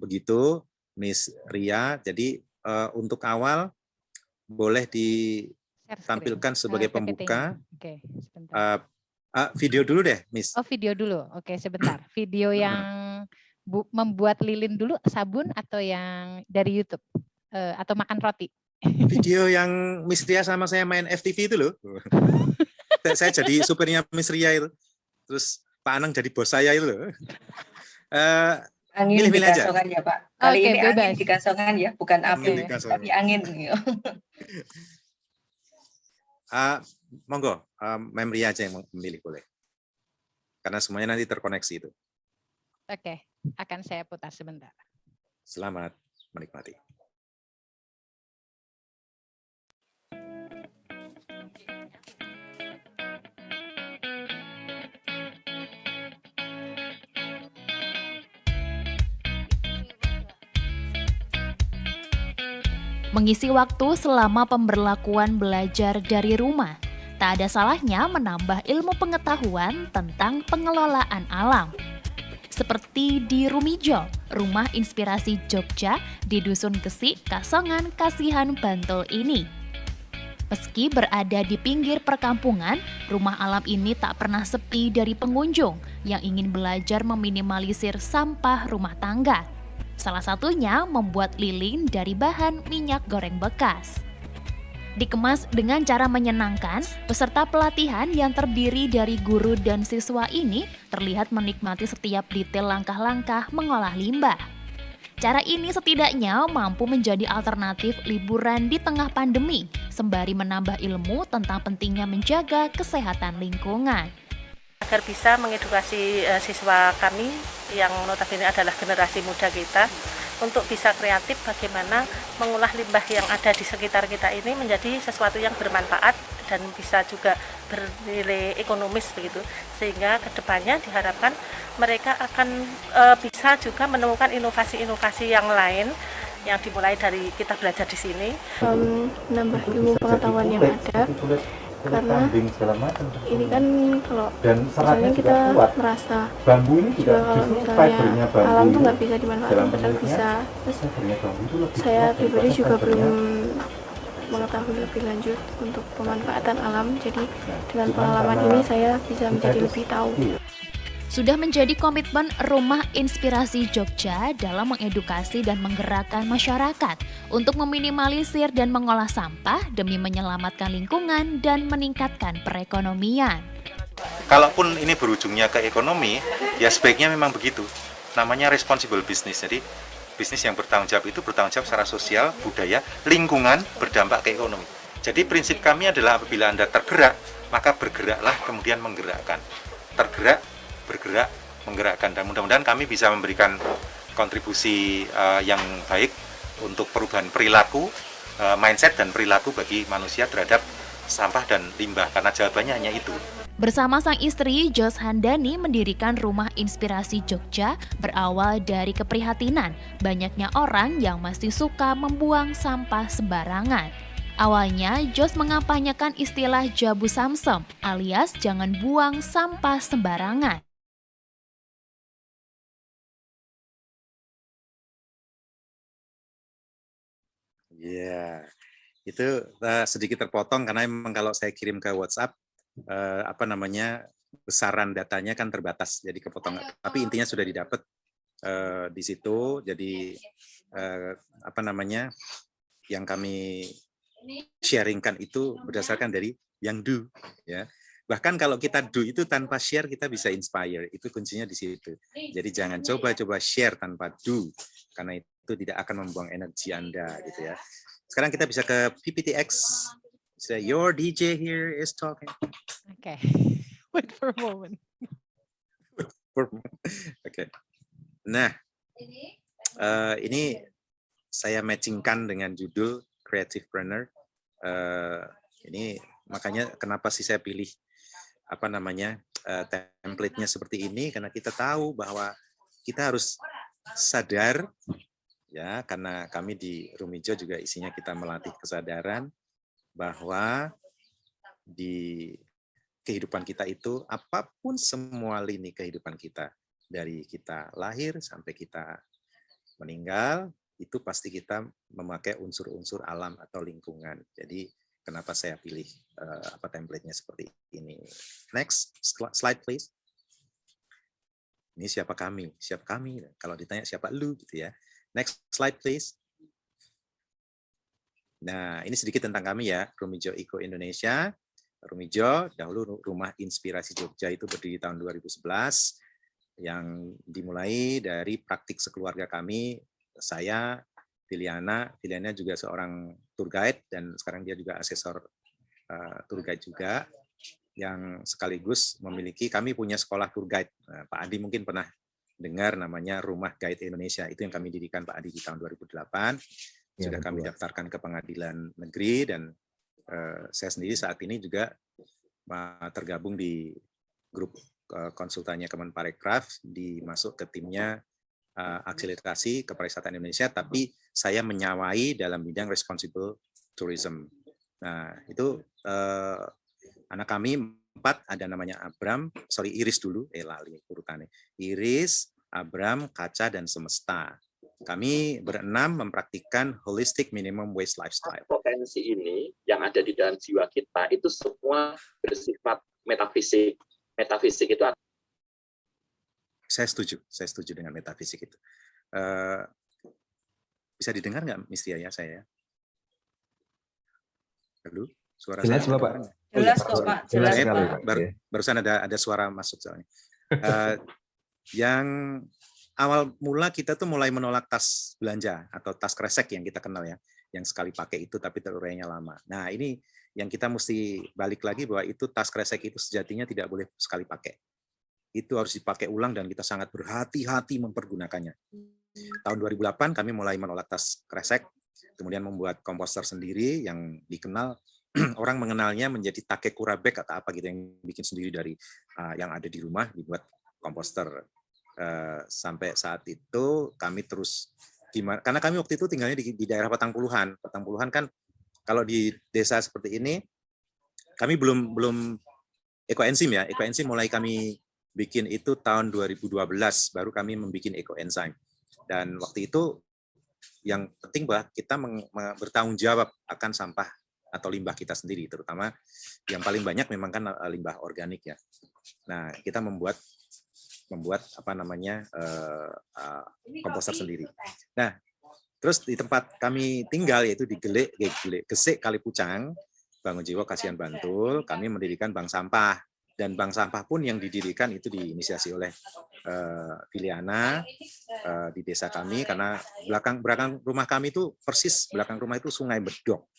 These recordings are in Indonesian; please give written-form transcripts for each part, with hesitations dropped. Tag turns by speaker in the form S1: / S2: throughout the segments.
S1: begitu, Miss Ria. Jadi untuk awal boleh ditampilkan sebagai pembuka.
S2: Oke, sebentar.
S1: Video dulu deh, Miss.
S2: Oh, video dulu. Oke, sebentar. Video yang membuat lilin dulu, sabun atau yang dari YouTube atau makan roti?
S1: Video yang Miss Ria sama saya main FTV itu loh. Saya jadi supirnya Miss Ria itu. Terus Pak Anang jadi bos saya itu loh.
S3: Angin di kasongan ya Pak. Kali ini
S2: bebas.
S3: angin di kasongan ya, bukan api, tapi angin.
S1: Monggo, Mem Ria aja yang memilih boleh. Karena semuanya nanti terkoneksi itu.
S2: Oke, akan saya putar sebentar.
S1: Selamat menikmati.
S4: Mengisi waktu selama pemberlakuan belajar dari rumah, tak ada salahnya menambah ilmu pengetahuan tentang pengelolaan alam. Seperti di Rumijo, Rumah Inspirasi Jogja di Dusun Gesi, Kasongan, Kasihan, Bantul ini. Meski berada di pinggir perkampungan, rumah alam ini tak pernah sepi dari pengunjung yang ingin belajar meminimalisir sampah rumah tangga. Salah satunya membuat lilin dari bahan minyak goreng bekas. Dikemas dengan cara menyenangkan, peserta pelatihan yang terdiri dari guru dan siswa ini terlihat menikmati setiap detail langkah-langkah mengolah limbah. Cara ini setidaknya mampu menjadi alternatif liburan di tengah pandemi, sembari menambah ilmu tentang pentingnya menjaga kesehatan lingkungan.
S5: Agar bisa mengedukasi siswa kami yang notabene adalah generasi muda kita untuk bisa kreatif bagaimana mengolah limbah yang ada di sekitar kita ini menjadi sesuatu yang bermanfaat dan bisa juga bernilai ekonomis begitu, sehingga kedepannya diharapkan mereka akan bisa juga menemukan inovasi-inovasi yang lain yang dimulai dari kita belajar di sini.
S6: Menambah ilmu pengetahuan yang ada, karena ini kan kalau misalnya kita merasa juga kalau misalnya alam tuh nggak bisa dimanfaatkan, padahal bisa. Terus saya pribadi juga belum mengetahui lebih lanjut untuk pemanfaatan alam, jadi dengan pengalaman ini saya bisa menjadi lebih tahu.
S4: Sudah menjadi komitmen Rumah Inspirasi Jogja dalam mengedukasi dan menggerakkan masyarakat untuk meminimalisir dan mengolah sampah demi menyelamatkan lingkungan dan meningkatkan perekonomian.
S1: Kalaupun ini berujungnya ke ekonomi, ya sebaiknya memang begitu. Namanya responsible business. Jadi bisnis yang bertanggung jawab itu bertanggung jawab secara sosial, budaya, lingkungan, berdampak ke ekonomi. Jadi prinsip kami adalah apabila Anda tergerak, maka bergeraklah kemudian menggerakkan. Tergerak, bergerak, menggerakkan, dan mudah-mudahan kami bisa memberikan kontribusi yang baik untuk perubahan perilaku, mindset dan perilaku bagi manusia terhadap sampah dan limbah, karena jawabannya hanya itu.
S4: Bersama sang istri, Jos Handani mendirikan Rumah Inspirasi Jogja berawal dari keprihatinan banyaknya orang yang masih suka membuang sampah sembarangan. Awalnya, Jos mengampanyekan istilah Jabu Samsem alias jangan buang sampah sembarangan.
S1: Ya, itu sedikit terpotong karena memang kalau saya kirim ke WhatsApp, besaran datanya kan terbatas, jadi kepotong. Tapi intinya sudah didapat di situ. Jadi yang kami sharingkan itu berdasarkan dari yang do, ya. Bahkan kalau kita do itu tanpa share kita bisa inspire. Itu kuncinya di situ. Jadi jangan coba-coba share tanpa do, karena itu tidak akan membuang energi Anda, gitu ya. Sekarang kita bisa ke PPTX. So, your DJ here is talking.
S2: Okay, wait for a moment.
S1: Okay. Nah, ini saya matchingkan dengan judul Creativepreneur. Ini makanya kenapa sih saya pilih template-nya seperti ini, karena kita tahu bahwa kita harus sadar, ya, karena kami di Rumijo juga isinya kita melatih kesadaran bahwa di kehidupan kita itu apapun semua lini kehidupan kita, dari kita lahir sampai kita
S7: meninggal, itu pasti kita memakai unsur-unsur alam atau lingkungan. Jadi kenapa saya pilih template-nya seperti ini. Next slide please. Ini siapa kami? Siapa kami? Kalau ditanya siapa lu gitu ya. Next slide please. Nah, ini sedikit tentang kami ya, Rumijo Eco Indonesia. Rumijo, dahulu Rumah Inspirasi Jogja itu berdiri tahun 2011, yang dimulai dari praktik sekeluarga kami, saya, Tiliana juga seorang tour guide, dan sekarang dia juga asesor tour guide juga, yang sekaligus kami punya sekolah tour guide. Nah, Pak Adi mungkin pernah dengar namanya Rumah Guide Indonesia, itu yang kami dirikan Pak Adi di tahun 2008, sudah kami daftarkan ke pengadilan negeri, dan saya sendiri saat ini juga tergabung di grup konsultannya Kemenparekraf, dimasuk ke timnya akselerasi kepariwisata Indonesia, tapi saya menyawai dalam bidang responsible tourism. Nah, itu anak kami 4, ada namanya Iris dulu, lali urutannya. Iris, Abram, Kaca, dan Semesta. Kami berenam mempraktikkan holistic minimum waste lifestyle.
S8: Potensi ini yang ada di dalam jiwa kita itu semua bersifat metafisik. Metafisik itu
S7: saya setuju dengan metafisik itu. Bisa didengar nggak, Mistia ya saya? Halo, suara
S9: jelas,
S7: saya
S9: Bapak.
S3: Jelas kok, Pak. Jelas, Pak.
S7: Barusan ada suara masuk soalnya. Yang awal mula kita tuh mulai menolak tas belanja atau tas kresek yang kita kenal ya, yang sekali pakai itu tapi terurainya lama. Nah, ini yang kita mesti balik lagi bahwa itu tas kresek itu sejatinya tidak boleh sekali pakai. Itu harus dipakai ulang dan kita sangat berhati-hati mempergunakannya. Tahun 2008 kami mulai menolak tas kresek, kemudian membuat komposter sendiri yang dikenal orang mengenalnya menjadi takekura bag atau apa gitu, yang bikin sendiri dari yang ada di rumah dibuat komposter. Sampai saat itu kami terus karena kami waktu itu tinggalnya di daerah Patangpuluhan. Patangpuluhan kan kalau di desa seperti ini kami belum ekoenzim ya. Ekoenzim mulai kami bikin itu tahun 2012, baru kami membuat ekoenzim. Dan waktu itu yang penting bahwa kita bertanggung jawab akan sampah atau limbah kita sendiri, terutama yang paling banyak memang kan limbah organik ya. Nah, kita membuat komposter sendiri. Nah, terus di tempat kami tinggal yaitu di Gesik Kalipucang, Bangun Jiwa Kasihan Bantul, kami mendirikan bank sampah, dan bank sampah pun yang didirikan itu diinisiasi oleh Tiliana di desa kami, karena belakang rumah kami itu persis belakang rumah itu Sungai Bedok,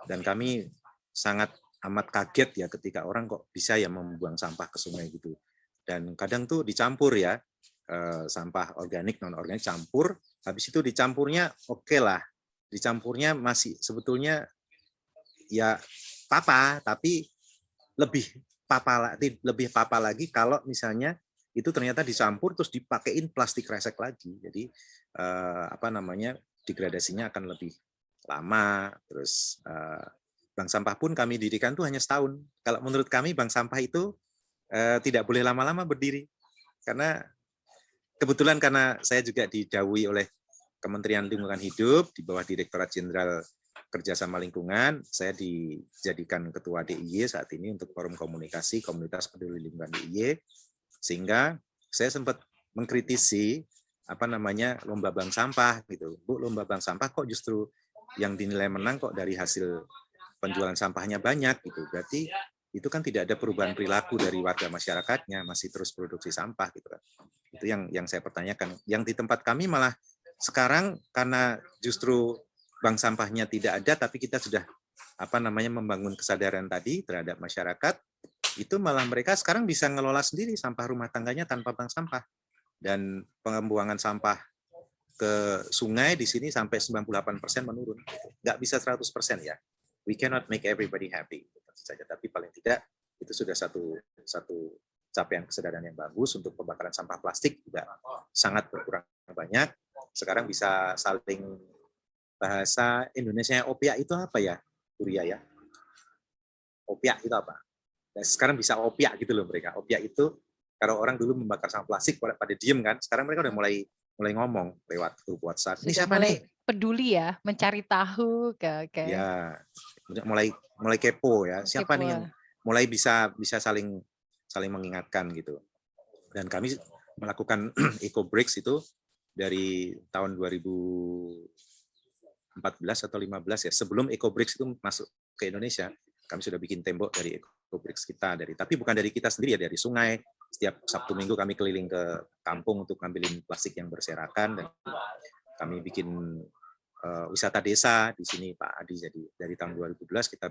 S7: dan kami sangat amat kaget ya ketika orang kok bisa ya membuang sampah ke sungai gitu. Dan kadang tuh dicampur ya, sampah organik non organik campur, habis itu dicampurnya oke lah, dicampurnya masih sebetulnya ya tapi lebih papa lagi kalau misalnya itu ternyata dicampur terus dipakein plastik kresek lagi. Jadi degradasinya akan lebih lama. Terus bank sampah pun kami dirikan tuh hanya setahun. Kalau menurut kami bank sampah itu tidak boleh lama-lama berdiri, karena kebetulan karena saya juga didhawuhi oleh Kementerian Lingkungan Hidup di bawah Direktorat Jenderal Kerjasama Lingkungan, saya dijadikan Ketua DIY saat ini untuk Forum Komunikasi Komunitas Peduli Lingkungan DIY, sehingga saya sempat mengkritisi lomba bank sampah gitu. Bu, lomba bank sampah kok justru yang dinilai menang kok dari hasil penjualan sampahnya banyak gitu. Berarti itu kan tidak ada perubahan perilaku dari warga masyarakatnya, masih terus produksi sampah gitu kan. Itu yang saya pertanyakan. Yang di tempat kami malah sekarang karena justru bank sampahnya tidak ada, tapi kita sudah membangun kesadaran tadi terhadap masyarakat, itu malah mereka sekarang bisa ngelola sendiri sampah rumah tangganya tanpa bank sampah. Dan pembuangan sampah ke sungai di sini sampai 98% menurun. Nggak bisa 100% ya. We cannot make everybody happy saja, tapi paling tidak itu sudah satu capaian kesadaran yang bagus. Untuk pembakaran sampah plastik juga sangat berkurang banyak. Sekarang bisa saling, bahasa Indonesia opiak itu apa ya, Kuria ya? Opiak itu apa? Nah, sekarang bisa opiak gitu loh mereka. Opiak itu kalau orang dulu membakar sampah plastik pada diem kan, sekarang mereka udah mulai mulai ngomong lewat grup WhatsApp. Ini
S2: Sudah
S7: siapa
S2: mulai
S7: nih?
S2: peduli ya, mencari tahu ke
S7: Ya, mulai kepo ya. Siapa nih
S2: kepo.
S7: yang mulai bisa saling mengingatkan gitu. Dan kami melakukan Eco Breaks itu dari tahun 2014 atau 15 ya. Sebelum Eco Breaks itu masuk ke Indonesia, kami sudah bikin tembok dari Eco Breaks kita, tapi bukan dari kita sendiri ya, dari sungai. Setiap Sabtu Minggu kami keliling ke kampung untuk ngambilin plastik yang berserakan, dan kami bikin wisata desa di sini Pak Adi. Jadi dari tahun 2012 kita